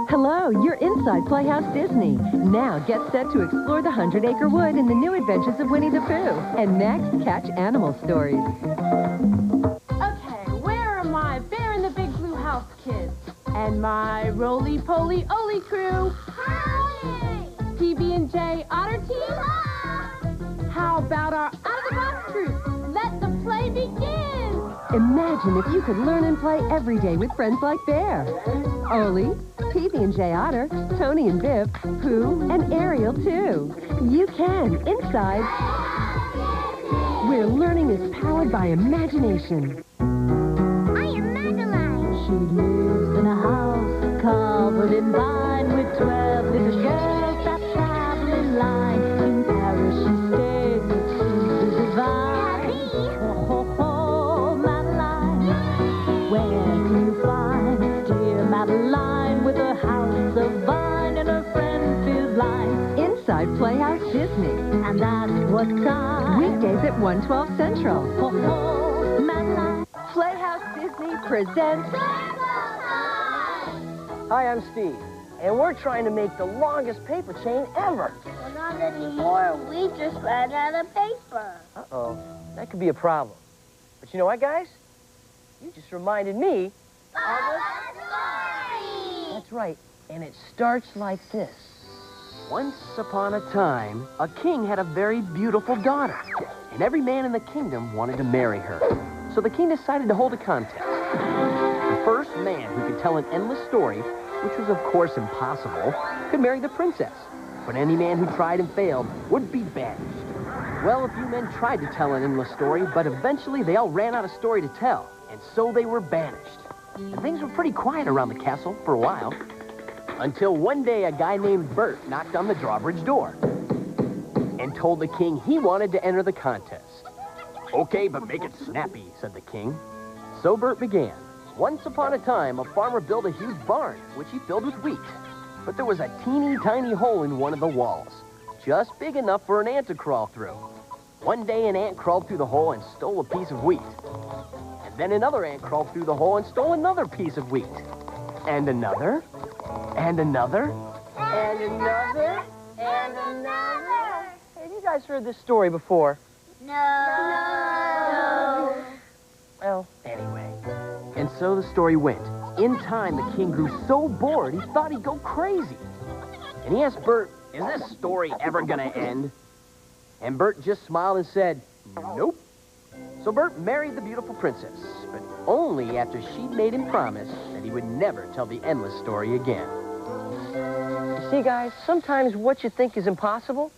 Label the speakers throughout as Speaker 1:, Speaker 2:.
Speaker 1: Hello, you're inside Playhouse Disney. Now get set to explore the 100-acre wood in the new adventures of Winnie the Pooh. And next, catch animal stories.
Speaker 2: Okay, where are my Bear in the Big Blue House kids? And my roly-poly-oly crew?
Speaker 3: Howdy!
Speaker 2: PB&J Otter Team? How about our out-of-the-box group? Let the play begin!
Speaker 1: Imagine if you could learn and play every day with friends like Bear, Oli, PB&J Otter, Tony and Viv, Pooh, and Ariel, too. You can, inside, where learning is powered by imagination.
Speaker 3: I am Madeline.
Speaker 4: She lives in a house covered in vine with 12 little girls that travel in line. In Paris she stays, but she's divine. Oh, ho, ho, Madeline. Where can you find dear Madeline with a house of vine and her friends filled line?
Speaker 1: Inside Playhouse Disney.
Speaker 4: And that's what time.
Speaker 1: Weekdays at 1:12 Central.
Speaker 4: Ho, ho, Madeline.
Speaker 1: Playhouse Disney presents...
Speaker 5: Hi, I'm Steve, and we're trying to make the longest paper chain ever.
Speaker 3: Well, not anymore. We just ran out of paper.
Speaker 5: Uh-oh, that could be a problem. But you know what, guys? You just reminded me
Speaker 3: Of a story!
Speaker 5: That's right, and it starts like this. Once upon a time, a king had a very beautiful daughter, and every man in the kingdom wanted to marry her. So the king decided to hold a contest. The first man who could tell an endless story, which was of course impossible, could marry the princess. But any man who tried and failed would be banished. Well, a few men tried to tell an endless story, but eventually they all ran out of story to tell, and so they were banished. And things were pretty quiet around the castle for a while. Until one day a guy named Bert knocked on the drawbridge door and told the king he wanted to enter the contest. Okay, but make it snappy, said the king. So Bert began. Once upon a time, a farmer built a huge barn, which he filled with wheat. But there was a teeny tiny hole in one of the walls, just big enough for an ant to crawl through. One day an ant crawled through the hole and stole a piece of wheat. And then another ant crawled through the hole and stole another piece of wheat. And another, and another, and another, and another. Hey, have you guys heard this story before?
Speaker 3: No.
Speaker 5: Well, anyway. And so the story went. In time, the king grew so bored, he thought he'd go crazy. And he asked Bert, is this story ever gonna end? And Bert just smiled and said, nope. So Bert married the beautiful princess, but only after she'd made him promise that he would never tell the endless story again. You see, guys, sometimes what you think is impossible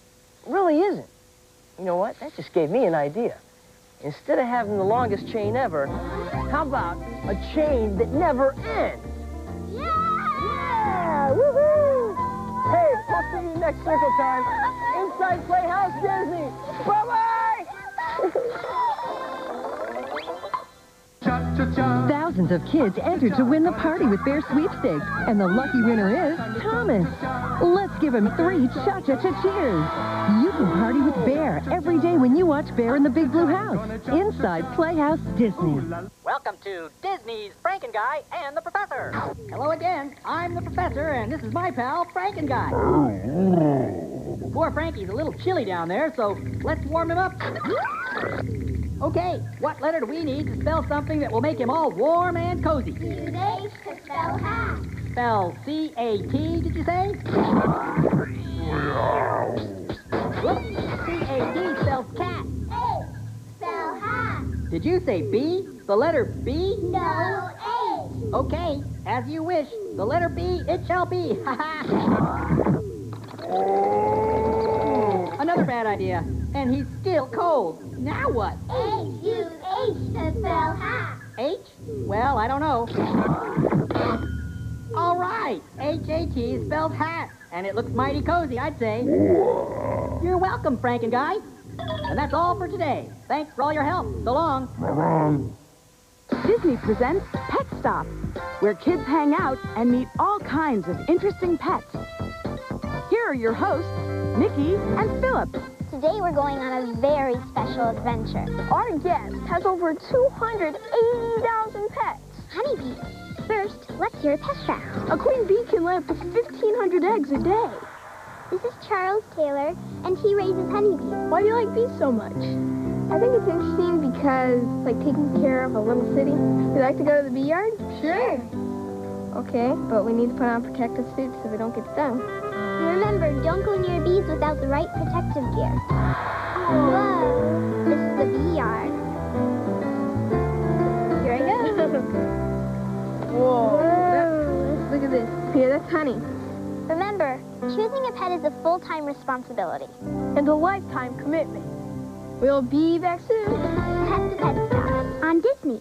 Speaker 5: really isn't. You know what? That just gave me an idea. Instead of having the longest chain ever, how about a chain that never ends?
Speaker 3: Yeah!
Speaker 5: Yeah! Woohoo! Hey, we'll see you next circle time inside Playhouse Disney. Bye-bye!
Speaker 1: Thousands of kids entered to win the Party with Bear sweepstakes, and the lucky winner is Thomas. Let's give him 3 cha-cha-cha cheers. You can party with Bear every day when you watch Bear in the Big Blue House, inside Playhouse Disney.
Speaker 6: Welcome to Disney's Frankenguy and the Professor. Hello again. I'm the Professor, and this is my pal, Frankenguy. Poor Frankie's a little chilly down there, so let's warm him up. Okay, what letter do we need to spell something that will make him all warm and cozy?
Speaker 3: Use H to spell hat.
Speaker 6: Spell C-A-T, did you say? C-A-T spells cat.
Speaker 3: H, spell hat.
Speaker 6: Did you say B? The letter B?
Speaker 3: No, H.
Speaker 6: Okay, as you wish. The letter B, it shall be. Ha ha. Another bad idea. And he's still cold. Now what?
Speaker 3: H, use H to spell hat.
Speaker 6: H? Well, I don't know. All right. H-A-T spells hat. And it looks mighty cozy, I'd say. You're welcome, Frankenguy. And that's all for today. Thanks for all your help. So long.
Speaker 7: Disney presents Pet Stop, where kids hang out and meet all kinds of interesting pets. Here are your hosts, Mickey and Philip.
Speaker 3: Today we're going on a very special adventure.
Speaker 8: Our guest has over 280,000 pets.
Speaker 3: honeybees. First, let's hear a test fact.
Speaker 2: A queen bee can lay up to 1,500 eggs a day.
Speaker 3: This is Charles Taylor, and he raises honeybees.
Speaker 2: Why do you like bees so much?
Speaker 8: I think it's interesting because, like, taking care of a little city. You like to go to the bee yard?
Speaker 3: Sure.
Speaker 8: Okay, but we need to put on protective suits so we don't get stung.
Speaker 3: Remember, don't go near bees without the right protective gear. Whoa, this is the bee yard. Here I go.
Speaker 8: Whoa. Look at this. Here, that's honey.
Speaker 3: Remember, choosing a pet is a full-time responsibility.
Speaker 8: And a lifetime commitment. We'll be back soon.
Speaker 3: Pet to Pet Stop on Disney.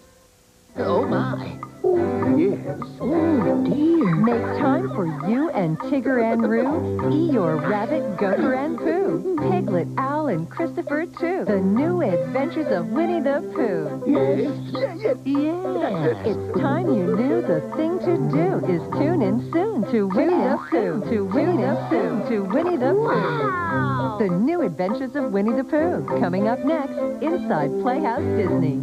Speaker 5: Oh, my.
Speaker 9: Yes.
Speaker 5: Oh, dear.
Speaker 1: Make time for you and Tigger and Roo, Eeyore, Rabbit, Gopher, and Pooh, Piglet, Owl, and Christopher, too. The new adventures of Winnie the Pooh.
Speaker 9: Yes.
Speaker 1: Yeah. It's time you knew the thing to do is tune in soon to Winnie the Pooh, to Winnie the Pooh, to Winnie the Pooh.
Speaker 3: Wow.
Speaker 1: The new adventures of Winnie the Pooh, coming up next, inside Playhouse Disney.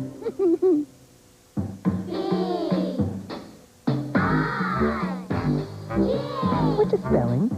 Speaker 1: Which is spelling.